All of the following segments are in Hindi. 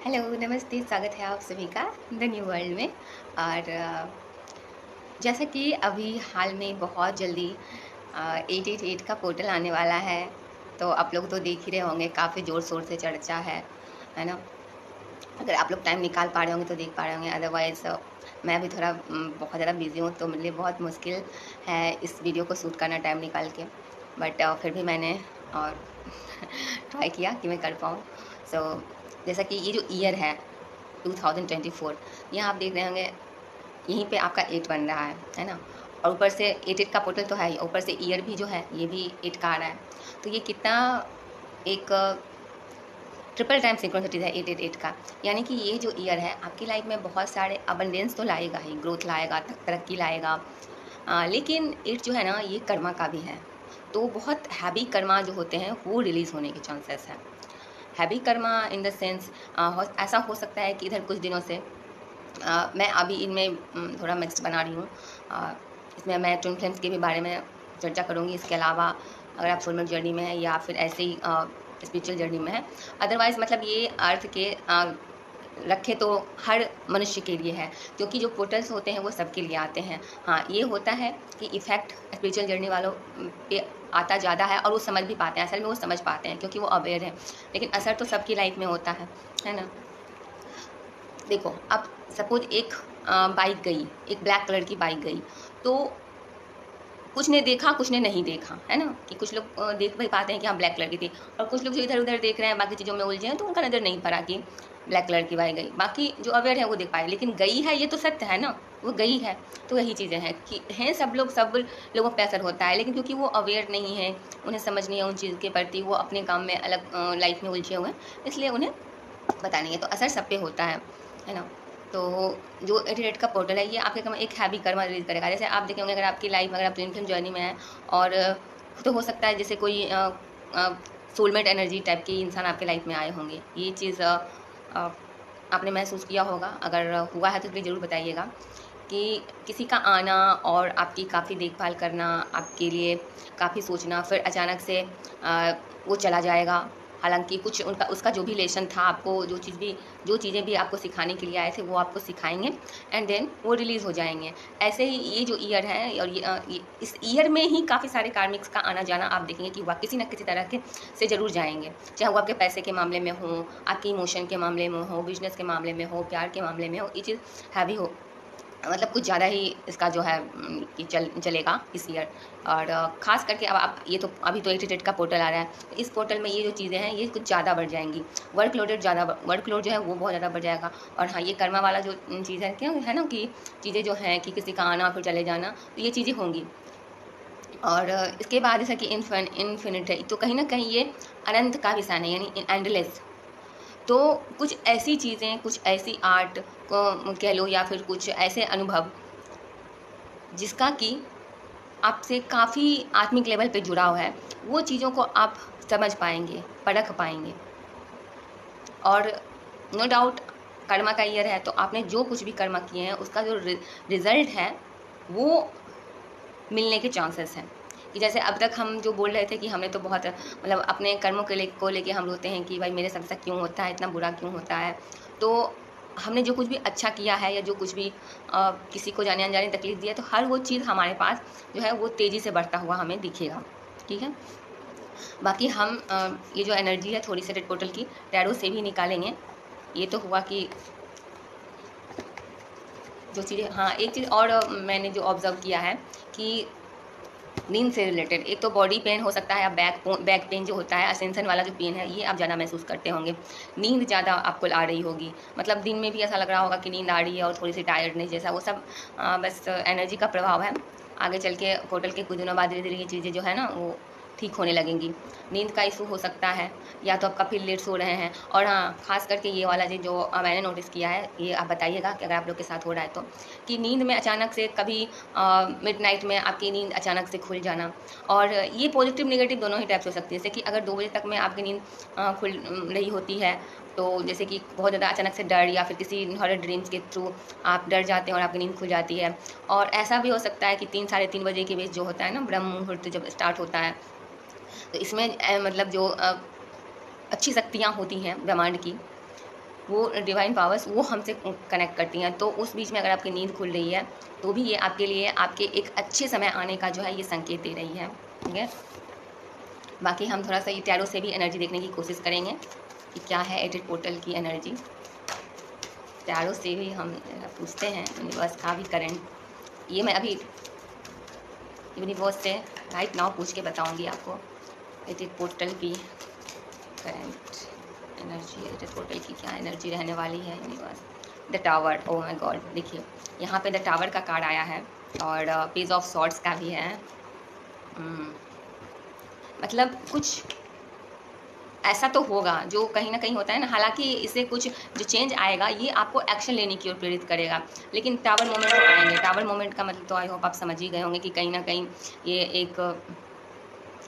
हेलो, नमस्ते, स्वागत है आप सभी का द न्यू वर्ल्ड में। और जैसा कि अभी हाल में बहुत जल्दी 888 का पोर्टल आने वाला है, तो आप लोग तो देख ही रहे होंगे, काफ़ी ज़ोर-शोर से चर्चा है ना? अगर आप लोग टाइम निकाल पा रहे होंगे तो देख पा रहे होंगे, अदरवाइज़ मैं भी थोड़ा बहुत ज़्यादा बिज़ी हूँ, तो मेरे लिए बहुत मुश्किल है इस वीडियो को शूट करना टाइम निकाल के। बट फिर भी मैंने और ट्राई किया कि मैं कर पाऊँ। सो जैसा कि ये जो ईयर है 2024, यहाँ आप देख रहे होंगे, यहीं पे आपका 8 बन रहा है ना? और ऊपर से 88 का पोर्टल तो है ही, ऊपर से ईयर भी जो है ये भी 8 का आ रहा है। तो ये कितना एक ट्रिपल टाइम सिंक्रोनिसिटीज़ है 888 का। यानी कि ये जो ईयर है आपकी लाइफ में बहुत सारे अबंडेंस तो लाएगा ही, ग्रोथ लाएगा, तरक्की लाएगा। लेकिन 8 जो है ना, ये कर्मा का भी है। तो बहुत हैवी कर्मा जो होते हैं वो रिलीज़ होने के चांसेस हैं। Heavy Karma in the sense ऐसा हो सकता है कि इधर कुछ दिनों से मैं अभी इनमें थोड़ा मिक्स बना रही हूँ। इसमें मैं ट्विन फ्लेम्स के भी बारे में चर्चा करूँगी। इसके अलावा अगर आप सोलमेट जर्नी में हैं या फिर ऐसे ही स्पिरिचुअल जर्नी में हैं, अदरवाइज़ मतलब ये अर्थ के रखे तो हर मनुष्य के लिए है, क्योंकि जो पोर्टल्स होते हैं वो सबके लिए आते हैं। हाँ, ये होता है कि इफ़ेक्ट स्पिरिचुअल जर्नी वालों पे आता ज़्यादा है और वो समझ भी पाते हैं, असल में वो समझ पाते हैं क्योंकि वो अवेयर हैं। लेकिन असर तो सबकी लाइफ में होता है ना? देखो, अब सपोज़ एक बाइक गई, एक ब्लैक कलर की बाइक गई, तो कुछ ने देखा, कुछ ने नहीं देखा, है ना? कि कुछ लोग देख भी पाते हैं कि हाँ, ब्लैक कलर की थी, और कुछ लोग जो इधर-उधर देख रहे हैं, बाकी चीज़ों में उलझे हैं, तो उनका नज़र नहीं पड़ा कि ब्लैक कलर की बाइक गई। बाकी जो अवेयर है वो देख पाए, लेकिन गई है ये तो सत्य है ना, वो गई है। तो यही चीज़ें हैं कि हैं सब लोगों पे असर होता है, लेकिन क्योंकि वो अवेयर नहीं है, उन्हें समझ नहीं है उन चीज़ के प्रति, वो अपने काम में अलग लाइफ़ में उलझे हुए हैं, इसलिए उन्हें पता नहीं है। तो असर सब पे होता है ना? तो जो 88 का पोर्टल है, ये आपके कम एक हैवी कर्मा रिलीज़ करेगा। जैसे आप देखेंगे, अगर आपकी लाइफ अगर आप ट्विन फ्लेम जर्नी में हैं और तो हो सकता है जैसे कोई सोलमेट एनर्जी टाइप के इंसान आपके लाइफ में आए होंगे। ये चीज़ अ, आपने महसूस किया होगा, अगर हुआ है तो प्लीज़ ज़रूर बताइएगा कि किसी का आना और आपकी काफ़ी देखभाल करना, आपके लिए काफ़ी सोचना, फिर अचानक से वो चला जाएगा। हालाँकि कुछ उनका उसका जो भी लेसन था, आपको जो चीज़ें भी आपको सिखाने के लिए आए थे, वो आपको सिखाएँगे एंड देन वो रिलीज़ हो जाएँगे। ऐसे ही ये जो ईयर है, और ये इस ईयर में ही काफ़ी सारे कार्मिक्स का आना-जाना आप देखेंगे कि वह किसी न किसी तरह के से ज़रूर जाएँगे। चाहे वो आपके पैसे के मामले में हो, आपके इमोशन के मामले में हो, बिज़नेस के मामले में हो, प्यार के मामले में हो, ये चीज़ हैवी हो, मतलब कुछ ज़्यादा ही इसका जो है कि चलेगा इस ईयर। और ख़ास करके अब आप ये तो अभी तो 88 का पोर्टल आ रहा है, तो इस पोर्टल में ये जो चीज़ें हैं ये कुछ ज़्यादा बढ़ जाएँगी। वर्कलोड जो है वो बहुत ज़्यादा बढ़ जाएगा। और हाँ, ये कर्मा वाला जो चीज़ है, क्या है ना, कि चीज़ें जो हैं कि किसी का आना फिर चले जाना, तो ये चीज़ें होंगी। और इसके बाद जैसा कि इन्फिनिट है, तो कहीं न कहीं ये अनंत का विषय है, यानी एंडलेस। तो कुछ ऐसी चीज़ें, कुछ ऐसी आर्ट को कह लो, या फिर कुछ ऐसे अनुभव जिसका कि आपसे काफ़ी आत्मिक लेवल पे जुड़ाव है, वो चीज़ों को आप समझ पाएँगे, परख पाएँगे। और नो डाउट कर्मा का ईयर है, तो आपने जो कुछ भी कर्मा किए हैं उसका जो रिज़ल्ट है वो मिलने के चांसेस हैं। कि जैसे अब तक हम जो बोल रहे थे कि हमने तो बहुत मतलब अपने कर्मों को लेके हम रोते हैं कि भाई मेरे साथ ऐसा क्यों होता है, इतना बुरा क्यों होता है। तो हमने जो कुछ भी अच्छा किया है, या जो कुछ भी किसी को जाने अनजाने तकलीफ़ दी है, तो हर वो चीज़ हमारे पास जो है वो तेज़ी से बढ़ता हुआ हमें दिखेगा। ठीक है? बाकी हम ये जो एनर्जी है थोड़ी सी रेड पोर्टल की, टैरो से भी निकालेंगे। ये तो हुआ कि जो चीज़ें, हाँ, एक चीज़ और मैंने जो ऑब्ज़र्व किया है कि नींद से रिलेटेड, एक तो बॉडी पेन हो सकता है, या बैक पेन जो होता है, असेंशन वाला जो पेन है, ये आप ज़्यादा महसूस करते होंगे। नींद ज़्यादा आपको आ रही होगी, मतलब दिन में भी ऐसा लग रहा होगा कि नींद आ रही है, और थोड़ी सी टायर्डनेस जैसा, वो सब बस एनर्जी का प्रभाव है। आगे चल के पोर्टल के कुछ दिनों बाद धीरे-धीरे ये चीज़ें जो है ना वो ठीक होने लगेंगी। नींद का इशू हो सकता है, या तो आप काफ़ी लेट सो रहे हैं। और हाँ, ख़ास करके ये वाला चीज़ जो मैंने नोटिस किया है, ये आप बताइएगा कि अगर आप लोग के साथ हो रहा है तो, कि नींद में अचानक से कभी मिडनाइट में आपकी नींद अचानक से खुल जाना। और ये पॉजिटिव नेगेटिव दोनों ही टाइप से हो सकती है। जैसे कि अगर 2 बजे तक में आपकी नींद खुल रही होती है, तो जैसे कि बहुत ज़्यादा अचानक से डर, या फिर किसी हॉरर ड्रीम्स के थ्रू आप डर जाते हैं और आपकी नींद खुल जाती है। और ऐसा भी हो सकता है कि 3 साढ़े 3 बजे के बीच जो होता है ना, ब्रह्म मुहूर्त जब स्टार्ट होता है, तो इसमें मतलब जो अच्छी शक्तियाँ होती हैं ब्रह्मांड की, वो डिवाइन पावर्स वो हमसे कनेक्ट करती हैं। तो उस बीच में अगर आपकी नींद खुल रही है तो भी ये आपके लिए आपके एक अच्छे समय आने का जो है ये संकेत दे रही है। ठीक है, बाकी हम थोड़ा सा ये टैरो से भी एनर्जी देखने की कोशिश करेंगे कि क्या है एडिट पोर्टल की एनर्जी। टैरो से भी हम पूछते हैं यूनिवर्स का भी करंट। ये मैं अभी यूनिवर्स से राइट नाउ पूछ के बताऊंगी आपको एडिट पोर्टल की करंट एनर्जी। एडिट पोर्टल की क्या एनर्जी रहने वाली है universe. The tower, oh my God, देखिए यहाँ पे द टावर का कार्ड आया है और पेज ऑफ सॉर्ड्स का भी है। मतलब कुछ ऐसा तो होगा जो कहीं ना कहीं होता है ना। हालांकि इससे कुछ जो चेंज आएगा ये आपको एक्शन लेने की ओर प्रेरित करेगा, लेकिन टावर मोमेंट तो आएंगे। टावर मोमेंट का मतलब तो आई होप आप समझ ही गए होंगे कि कहीं ना कहीं ये एक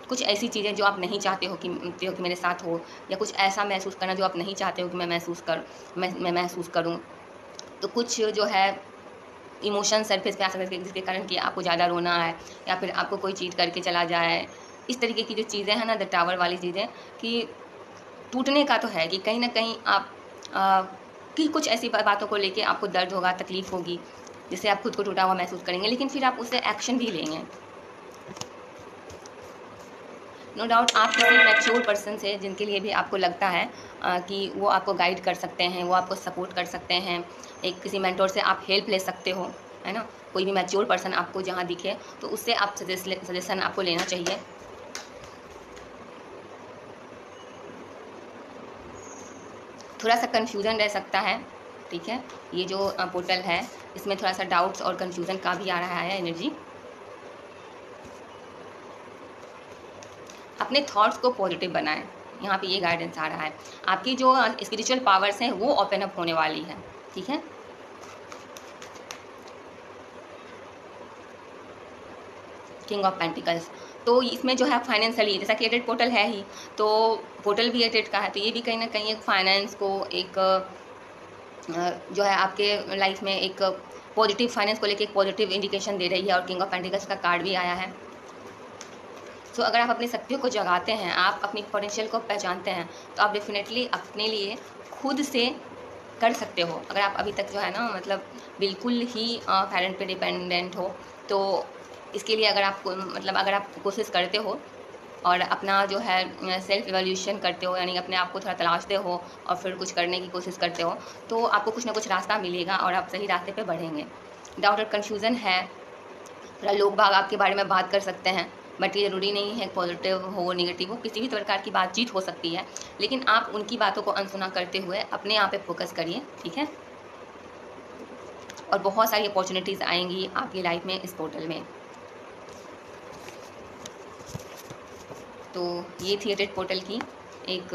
कुछ ऐसी चीज़ें जो आप नहीं चाहते हो कि मेरे साथ हो, या कुछ ऐसा महसूस करना जो आप नहीं चाहते हो कि मैं महसूस करूँ। तो कुछ जो है इमोशन सरफेस पे आ सकते हैं जिसके कारण कि आपको ज़्यादा रोना है या फिर आपको कोई चीज़ करके चला जाए। इस तरीके की जो चीज़ें हैं ना, द टावर वाली चीज़ें, कि टूटने का तो है कि कहीं ना कहीं आप कि कुछ ऐसी बातों को लेके आपको दर्द होगा, तकलीफ़ होगी, जिससे आप खुद को टूटा हुआ महसूस करेंगे, लेकिन फिर आप उससे एक्शन भी लेंगे। नो डाउट आप किसी मैच्योर पर्सन से जिनके लिए भी आपको लगता है कि वो आपको गाइड कर सकते हैं, वो आपको सपोर्ट कर सकते हैं, एक किसी मेंटोर से आप हेल्प ले सकते हो, है ना। कोई भी मैच्योर पर्सन आपको जहाँ दिखे तो उससे आप सजेशन आपको लेना चाहिए। थोड़ा सा कन्फ्यूज़न रह सकता है, ठीक है। ये जो पोर्टल है इसमें थोड़ा सा डाउट्स और कन्फ्यूज़न का भी आ रहा है एनर्जी। अपने थॉट्स को पॉजिटिव बनाएं, यहाँ पे ये गाइडेंस आ रहा है। आपकी जो स्पिरिचुअल पावर्स हैं वो ओपन अप होने वाली है, ठीक है। किंग ऑफ पेंटिकल्स, तो इसमें जो है फाइनेंशियली, जैसा कि एडेड पोर्टल है ही, तो पोर्टल भी एडेड का है, तो ये भी कहीं ना कहीं एक फाइनेंस को एक जो है आपके लाइफ में एक पॉजिटिव फाइनेंस को लेके एक पॉजिटिव इंडिकेशन दे रही है। और किंग ऑफ पेंटिकल्स का कार्ड भी आया है। तो अगर आप अपनी शक्तियों को जगाते हैं, आप अपनी पोटेंशियल को पहचानते हैं, तो आप डेफिनेटली अपने लिए खुद से कर सकते हो। अगर आप अभी तक जो है ना मतलब बिल्कुल ही पेरेंट पे डिपेंडेंट हो, तो इसके लिए अगर आप अगर आप कोशिश करते हो और अपना जो है सेल्फ इवोल्यूशन करते हो, यानी अपने आप को थोड़ा तलाशते हो और फिर कुछ करने की कोशिश करते हो, तो आपको कुछ ना कुछ रास्ता मिलेगा और आप सही रास्ते पे बढ़ेंगे। डाउट और कन्फ्यूज़न है, थोड़ा लोग बाग आपके बारे में बात कर सकते हैं, बट ये ज़रूरी नहीं है पॉजिटिव हो नेगेटिव हो, किसी भी प्रकार की बातचीत हो सकती है, लेकिन आप उनकी बातों को अनसुना करते हुए अपने आप पे फोकस करिए, ठीक है। और बहुत सारी अपॉर्चुनिटीज़ आएंगी आपकी लाइफ में इस पोर्टल में। तो ये थी एडेड पोर्टल की एक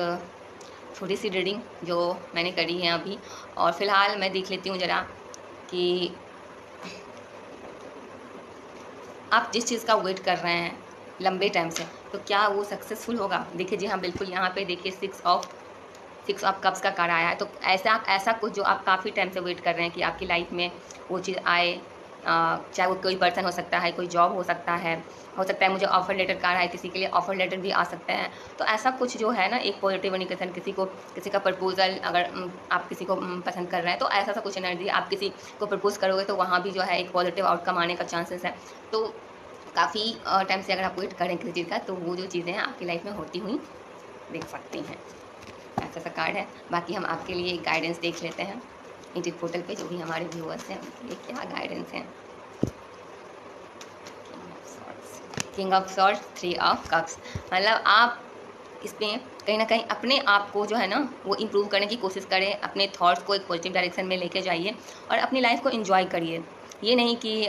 छोटी सी रीडिंग जो मैंने करी है अभी। और फिलहाल मैं देख लेती हूँ ज़रा कि आप जिस चीज़ का वेट कर रहे हैं लंबे टाइम से, तो क्या वो सक्सेसफुल होगा। देखिए जी हाँ, बिल्कुल यहाँ पे देखिए सिक्स ऑफ कप्स का कार्ड आया है। तो ऐसा कुछ जो आप काफ़ी टाइम से वेट कर रहे हैं कि आपकी लाइफ में वो चीज़ आए, चाहे वो कोई पर्सन हो सकता है, कोई जॉब हो सकता है मुझे ऑफर लेटर का है, किसी के लिए ऑफर लेटर भी आ सकते हैं। तो ऐसा कुछ जो है ना एक पॉजिटिव इंडिकेशन, किसी का प्रपोजल, अगर आप किसी को पसंद कर रहे हैं तो ऐसा कुछ एनर्जी, आप किसी को प्रपोज करोगे तो वहाँ भी जो है एक पॉजिटिव आउटकम आने का चांसेस है। तो काफ़ी टाइम से अगर आप वेट करें किसी चीज़ का, तो वो जो चीज़ें हैं आपकी लाइफ में होती हुई देख सकती हैं। ऐसा सा कार्ड है। बाकी हम आपके लिए एक गाइडेंस देख लेते हैं एडिट पोर्टल पे, जो भी हमारे व्यूअर्स हैं उनके लिए क्या गाइडेंस है। King of swords, three of cups, मतलब आप इसमें कहीं ना कहीं अपने आप को जो है ना वो इम्प्रूव करने की कोशिश करें, अपने थॉट्स को एक पॉजिटिव डायरेक्शन में लेके जाइए और अपनी लाइफ को एंजॉय करिए। ये नहीं कि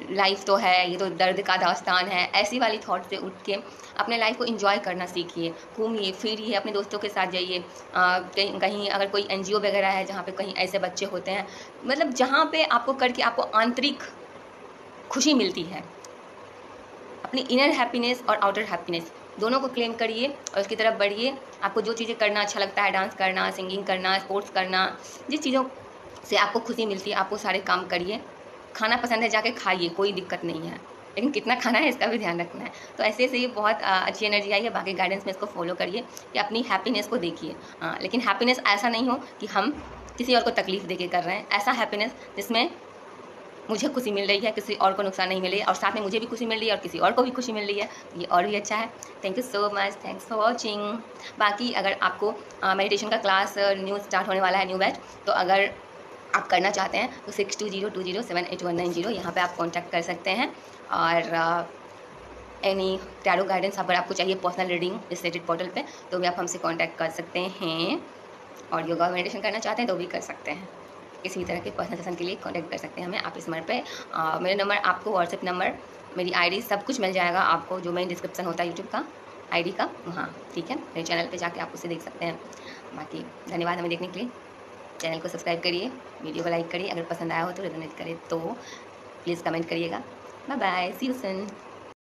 लाइफ तो है, ये तो दर्द का दास्तान है, ऐसी वाली थॉट से उठ के अपने लाइफ को एंजॉय करना सीखिए। घूमिए फिरिए, अपने दोस्तों के साथ जाइए, कहीं अगर कोई NGO वगैरह है जहाँ पे कहीं ऐसे बच्चे होते हैं, मतलब जहाँ पे आपको करके आपको आंतरिक खुशी मिलती है। अपनी इनर हैप्पीनेस और आउटर हैप्पीनेस दोनों को क्लेम करिए और उसकी तरफ बढ़िए। आपको जो चीज़ें करना अच्छा लगता है, डांस करना, सिंगिंग करना, स्पोर्ट्स करना, जिस चीज़ों से आपको खुशी मिलती है आप वो सारे काम करिए। खाना पसंद है जाके खाइए, कोई दिक्कत नहीं है, लेकिन कितना खाना है इसका भी ध्यान रखना है। तो ऐसे से बहुत अच्छी एनर्जी आई है। बाकी गाइडेंस में इसको फॉलो करिए कि अपनी हैप्पीनेस को देखिए। लेकिन हैप्पीनेस ऐसा नहीं हो कि हम किसी और को तकलीफ दे के कर रहे हैं। ऐसा हैप्पीनेस जिसमें मुझे खुशी मिल रही है, किसी और को नुकसान नहीं मिल रही है, और साथ में मुझे भी खुशी मिल रही है और किसी और को भी खुशी मिल रही है, ये और भी अच्छा है। Thank you so much, thanks for watching. बाकी अगर आपको मेडिटेशन का क्लास न्यू स्टार्ट होने वाला है, न्यू बैच, तो अगर आप करना चाहते हैं तो 6202078190 यहाँ पे आप कांटेक्ट कर सकते हैं। और एनी टैरो गाइडेंस अगर आपको चाहिए पर्सनल रीडिंग इस रिलेटेड पोर्टल पे, तो भी आप हमसे कांटेक्ट कर सकते हैं। और योगा मेडिटेशन करना चाहते हैं तो भी कर सकते हैं। किसी भी तरह के पर्सनल सेशन के लिए कांटेक्ट कर सकते हैं हमें आप इस नंबर पे। मेरा नंबर आपको व्हाट्सएप नंबर, मेरी आईडी सब कुछ मिल जाएगा आपको, जो मेन डिस्क्रिप्शन होता है यूट्यूब का आईडी का, वहाँ ठीक है। मेरे चैनल पे जाके आप उसे देख सकते हैं। बाकी धन्यवाद हमें देखने के लिए। चैनल को सब्सक्राइब करिए, वीडियो को लाइक करिए, अगर पसंद आया हो तो रेजोनेट करे तो प्लीज़ कमेंट करिएगा। Bye bye, see you soon.